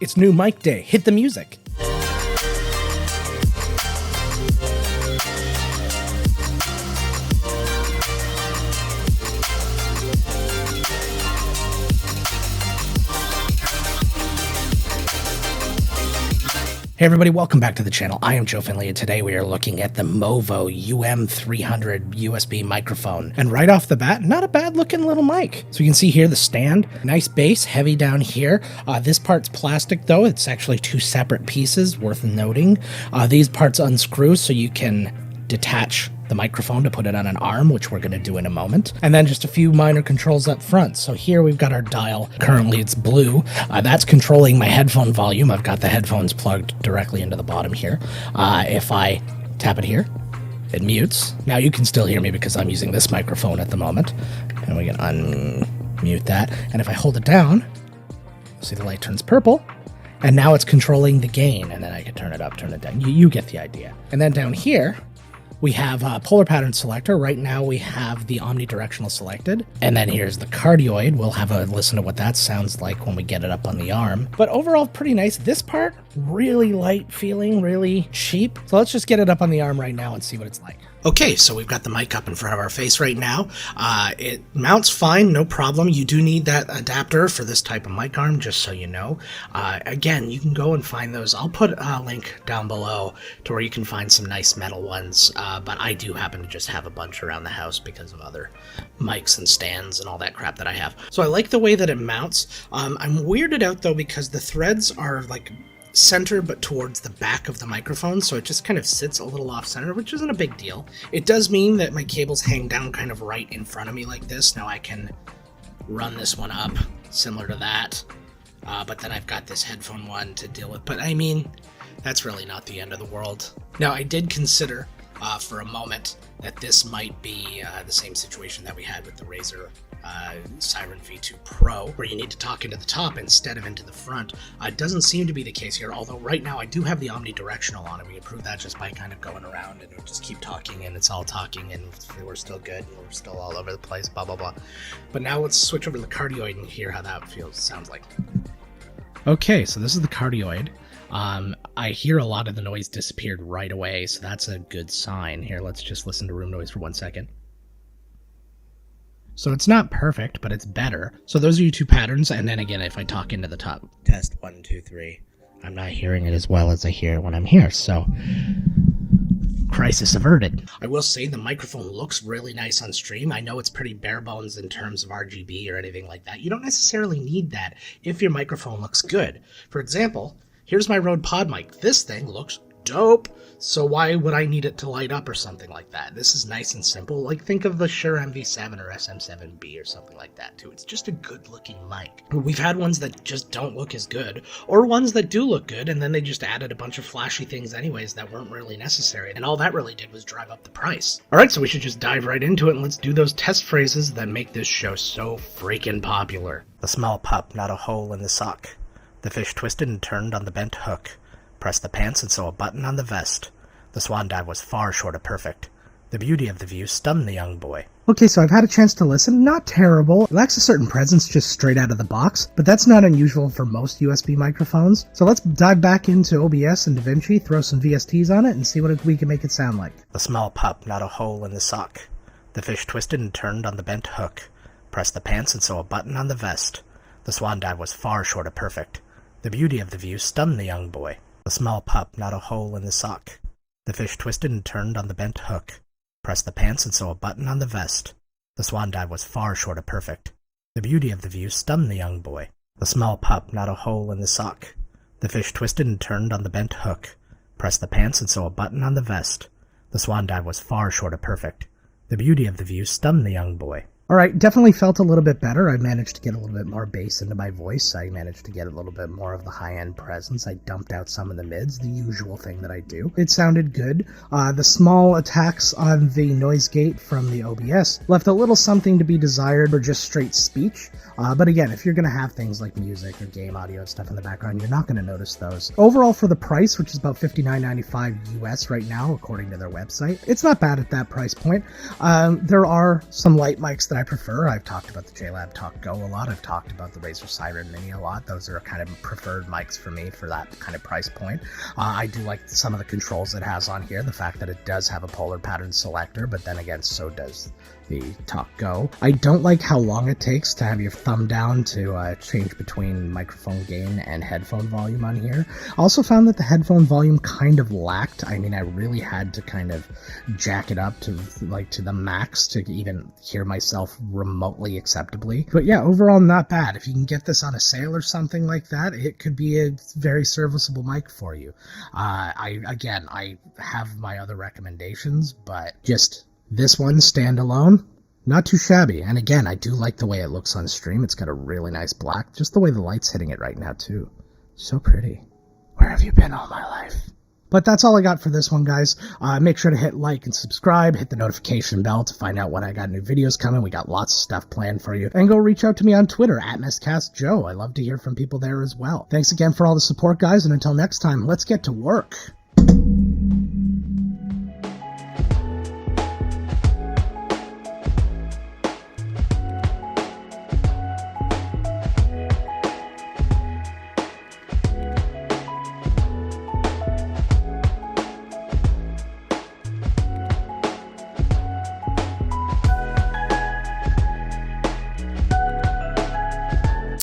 It's new mic day. Hit the music. Hey everybody, welcome back to the channel. I am Joe Finley, and today we are looking at the Movo UM300 USB microphone. And right off the bat, not a bad looking little mic. So you can see here the stand, nice bass, heavy down here. This part's plastic though. It's actually two separate pieces, worth noting. These parts unscrew so you can detach the microphone to put it on an arm, which we're going to do in a moment. And then just a few minor controls up front. So here we've got our dial. Currently it's blue. That's controlling my headphone volume. I've got the headphones plugged directly into the bottom here. If I tap it here, it mutes. Now you can still hear me because I'm using this microphone at the moment. And we can unmute that. And if I hold it down, you'll see the light turns purple. And now it's controlling the gain. And then I can turn it up, turn it down. You get the idea. And then down here, we have a polar pattern selector. Right now we have the omnidirectional selected. And then here's the cardioid. We'll have a listen to what that sounds like when we get it up on the arm. But overall, pretty nice. This part, really light feeling, really cheap. So let's just get it up on the arm right now and see what it's like. Okay, so we've got the mic up in front of our face right now. It mounts fine, no problem. You do need that adapter for this type of mic arm, just so you know. Again, you can go and find those. I'll put a link down below to where you can find some nice metal ones, but I do happen to just have a bunch around the house because of other mics and stands and all that crap that I have. So I like the way that it mounts. I'm weirded out though because the threads are like center but towards the back of the microphone, so it just kind of sits a little off center, which isn't a big deal. It does mean that my cables hang down kind of right in front of me like this. Now I can run this one up similar to that, but then I've got this headphone one to deal with. But I mean, that's really not the end of the world. Now I did consider for a moment that this might be the same situation that we had with the Razer Siren V2 Pro, where you need to talk into the top instead of into the front. It doesn't seem to be the case here, although right now I do have the omnidirectional on, and we can prove that just by kind of going around and we'll just keep talking, and it's all talking, and we're still good, and we're still all over the place, blah blah blah. But now let's switch over to the cardioid and hear how that sounds like. Okay, so this is the cardioid. I hear a lot of the noise disappeared right away, so that's a good sign. Here, let's just listen to room noise for 1 second. So it's not perfect, but it's better. So those are your two patterns, and then again, if I talk into the top, test 1, 2, 3, I'm not hearing it as well as I hear it when I'm here, so crisis averted. I will say the microphone looks really nice on stream. I know it's pretty bare bones in terms of RGB or anything like that. You don't necessarily need that if your microphone looks good. For example, here's my Rode Pod mic. This thing looks dope, so why would I need it to light up or something like that? This is nice and simple. Like, think of the Shure MV7 or SM7B or something like that too. It's just a good looking mic. We've had ones that just don't look as good, or ones that do look good and then they just added a bunch of flashy things anyways that weren't really necessary, and all that really did was drive up the price. Alright, so we should just dive right into it and let's do those test phrases that make this show so freaking popular. The small pup, not a hole in the sock. The fish twisted and turned on the bent hook. Pressed the pants and sew a button on the vest. The swan dive was far short of perfect. The beauty of the view stunned the young boy. Okay, so I've had a chance to listen. Not terrible. It lacks a certain presence just straight out of the box, but that's not unusual for most USB microphones. So let's dive back into OBS and DaVinci, throw some VSTs on it, and see what we can make it sound like. The small pup, not a hole in the sock. The fish twisted and turned on the bent hook. Pressed the pants and sew a button on the vest. The swan dive was far short of perfect. The beauty of the view stunned the young boy. The small pup, not a hole in the sock. The fish twisted and turned on the bent hook. Pressed the pants and sew a button on the vest. The swan dive was far short of perfect. The beauty of the view stunned the young boy. The small pup, not a hole in the sock. The fish twisted and turned on the bent hook. Pressed the pants and sew a button on the vest. The swan dive was far short of perfect. The beauty of the view stunned the young boy. Alright, definitely felt a little bit better. I managed to get a little bit more bass into my voice. I managed to get a little bit more of the high-end presence. I dumped out some of the mids, the usual thing that I do. It sounded good. The small attacks on the noise gate from the OBS left a little something to be desired, or just straight speech. But again, if you're going to have things like music or game audio and stuff in the background, you're not going to notice those. Overall, for the price, which is about $59.95 US right now, according to their website, it's not bad at that price point. There are some light mics that I prefer. I've talked about the JLab Talk Go a lot. I've talked about the Razer Siren Mini a lot. Those are kind of preferred mics for me for that kind of price point. I do like some of the controls it has on here. The fact that it does have a polar pattern selector, but then again, so does the Talk Go. I don't like how long it takes to have your thumb down to change between microphone gain and headphone volume on here. Also found that the headphone volume kind of lacked. I mean, I really had to kind of jack it up to the max to even hear myself remotely acceptably. But yeah, overall not bad. If you can get this on a sale or something like that, it could be a very serviceable mic for you. I have my other recommendations, but just this one standalone, not too shabby. And again, I do like the way it looks on stream. It's got a really nice black, just the way the light's hitting it right now too. So pretty. Where have you been all my life? But that's all I got for this one, guys. Make sure to hit like and subscribe, hit the notification bell to find out when I got new videos coming. We got lots of stuff planned for you. And go reach out to me on Twitter at MiscastJoe. I love to hear from people there as well. Thanks again for all the support, guys, and until next time, let's get to work.